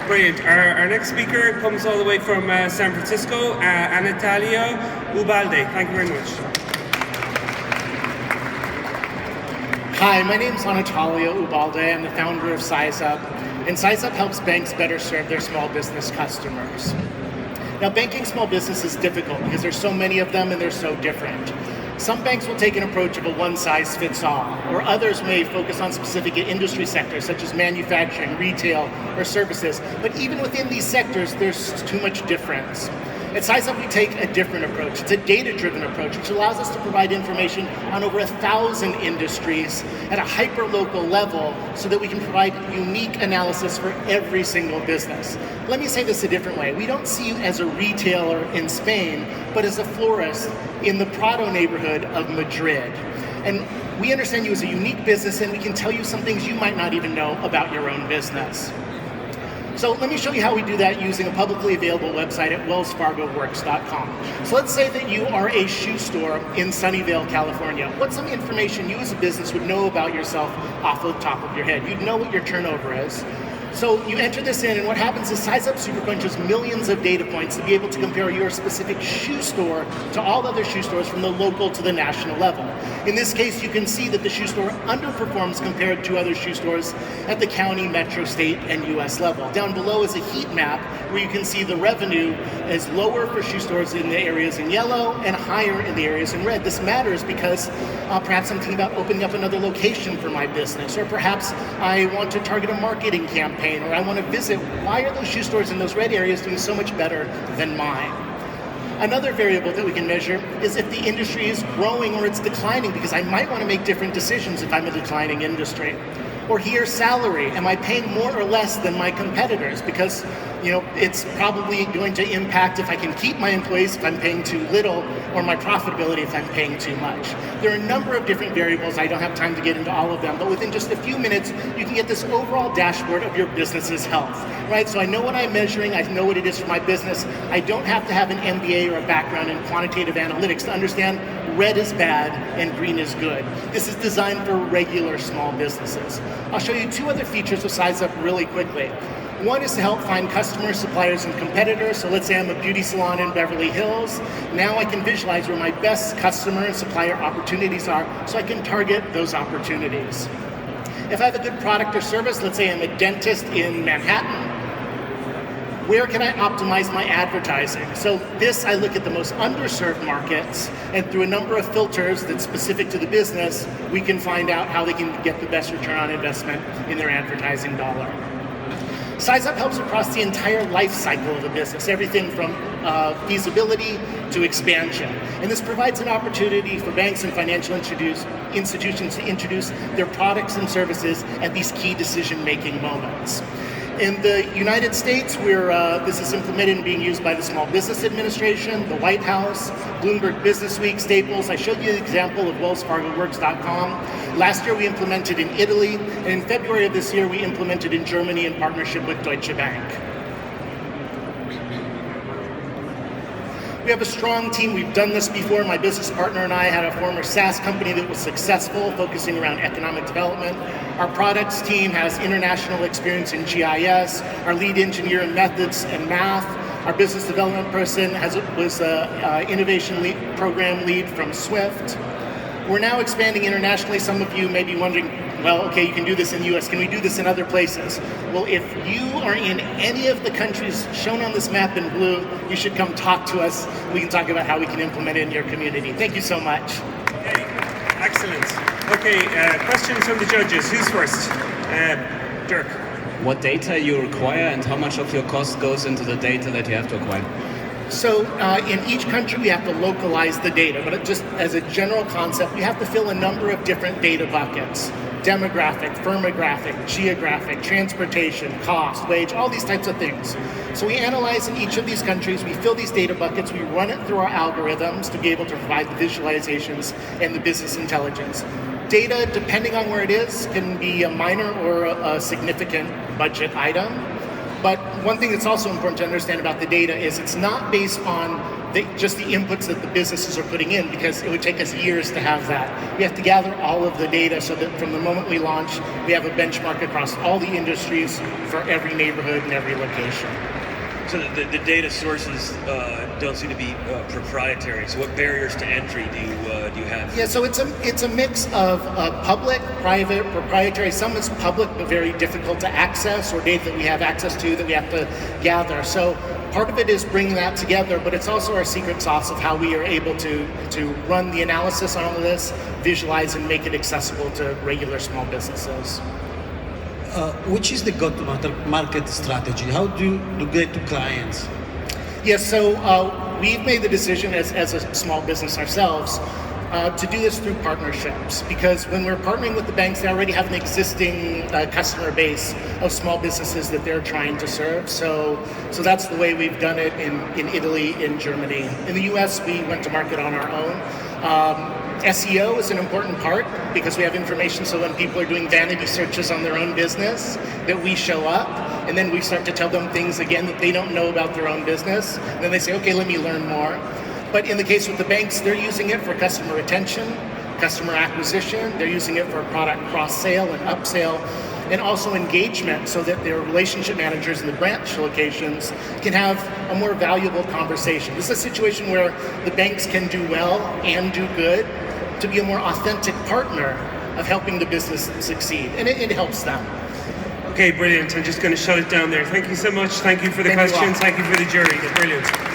brilliant. Our next speaker comes all the way from San Francisco, Anatolia Ubalde. Thank you very much. Hi, my name is Anatolia Ubalde. I'm the founder of SizeUp, and SizeUp helps banks better serve their small business customers. Now, banking small business is difficult because there's so many of them and they're so different. Some banks will take an approach of a one-size-fits-all, or others may focus on specific industry sectors such as manufacturing, retail, or services. But even within these sectors, there's too much difference. At SizeUp, we take a different approach. It's a data-driven approach, which allows us to provide information on over 1,000 industries at a hyper-local level so that we can provide unique analysis for every single business. Let me say this a different way. We don't see you as a retailer in Spain, but as a florist in the Prado neighborhood of Madrid. And we understand you as a unique business, and we can tell you some things you might not even know about your own business. So let me show you how we do that using a publicly available website at wellsfargoworks.com. So let's say that you are a shoe store in Sunnyvale, California. What's some information you as a business would know about yourself off the top of your head? You'd know what your turnover is. So you enter this in, and what happens is SizeUp super crunches millions of data points to be able to compare your specific shoe store to all other shoe stores from the local to the national level. In this case, you can see that the shoe store underperforms compared to other shoe stores at the county, metro, state, and US level. Down below is a heat map where you can see the revenue is lower for shoe stores in the areas in yellow and higher in the areas in red. This matters because perhaps I'm thinking about opening up another location for my business, or perhaps I want to target a marketing campaign, or I want to visit. Why are those shoe stores in those red areas doing so much better than mine? Another variable that we can measure is if the industry is growing or it's declining, because I might want to make different decisions if I'm a declining industry. Or here, salary. Am I paying more or less than my competitors? Because it's probably going to impact if I can keep my employees if I'm paying too little, or my profitability if I'm paying too much. There are a number of different variables. I don't have time to get into all of them, but within just a few minutes, you can get this overall dashboard of your business's health, right? So I know what I'm measuring. I know what it is for my business. I don't have to have an MBA or a background in quantitative analytics to understand red is bad and green is good. This is designed for regular small businesses. I'll show you two other features of SizeUp really quickly. One is to help find customers, suppliers, and competitors. So let's say I'm a beauty salon in Beverly Hills. Now I can visualize where my best customer and supplier opportunities are, so I can target those opportunities. If I have a good product or service, let's say I'm a dentist in Manhattan, where can I optimize my advertising? So this, I look at the most underserved markets, and through a number of filters that's specific to the business, we can find out how they can get the best return on investment in their advertising dollar. SizeUp helps across the entire life cycle of a business, everything from feasibility to expansion. And this provides an opportunity for banks and financial institutions to introduce their products and services at these key decision-making moments. In the United States, this is implemented and being used by the Small Business Administration, the White House, Bloomberg Business Week, Staples. I showed you the example of wellsfargoworks.com. Last year we implemented in Italy, and in February of this year we implemented in Germany in partnership with Deutsche Bank. We have a strong team. We've done this before. My business partner and I had a former SaaS company that was successful, focusing around economic development. Our products team has international experience in GIS. Our lead engineer in methods and math. Our business development person was an innovation program lead from Swift. We're now expanding internationally. Some of you may be wondering, well, okay, you can do this in the US. Can we do this in other places? Well, if you are in any of the countries shown on this map in blue, you should come talk to us. We can talk about how we can implement it in your community. Thank you so much. Okay, excellent. Okay, questions from the judges. Who's first? Dirk. What data you require and how much of your cost goes into the data that you have to acquire? So in each country, we have to localize the data, but just as a general concept, we have to fill a number of different data buckets: demographic, firmographic, geographic, transportation, cost, wage, all these types of things. So we analyze in each of these countries, we fill these data buckets, we run it through our algorithms to be able to provide the visualizations and the business intelligence. Data, depending on where it is, can be a minor or a significant budget item. But one thing that's also important to understand about the data is it's not based on just the inputs that the businesses are putting in, because it would take us years to have that. We have to gather all of the data so that from the moment we launch, we have a benchmark across all the industries for every neighborhood and every location. So the data sources don't seem to be proprietary. So what barriers to entry do you have? Yeah, so it's a mix of public, private, proprietary. Some is public but very difficult to access, or data that we have access to that we have to gather. So part of it is bringing that together, but it's also our secret sauce of how we are able to run the analysis on all of this, visualize, and make it accessible to regular small businesses. Which is the go-to-market strategy? How do you get to clients? Yes, so we've made the decision as a small business ourselves to do this through partnerships, because when we're partnering with the banks, they already have an existing customer base of small businesses that they're trying to serve. So that's the way we've done it in Italy, in Germany. In the US, we went to market on our own. SEO is an important part because we have information, so when people are doing vanity searches on their own business, that we show up, and then we start to tell them things again that they don't know about their own business, and then they say, okay, let me learn more. But in the case with the banks, they're using it for customer retention, customer acquisition, they're using it for product cross-sale and upsale, and also engagement, so that their relationship managers in the branch locations can have a more valuable conversation. This is a situation where the banks can do well and do good to be a more authentic partner of helping the business succeed, and it helps them. Okay, brilliant. I'm just going to shut it down there. Thank you so much. Thank you for the questions. Thank you for the jury. Brilliant.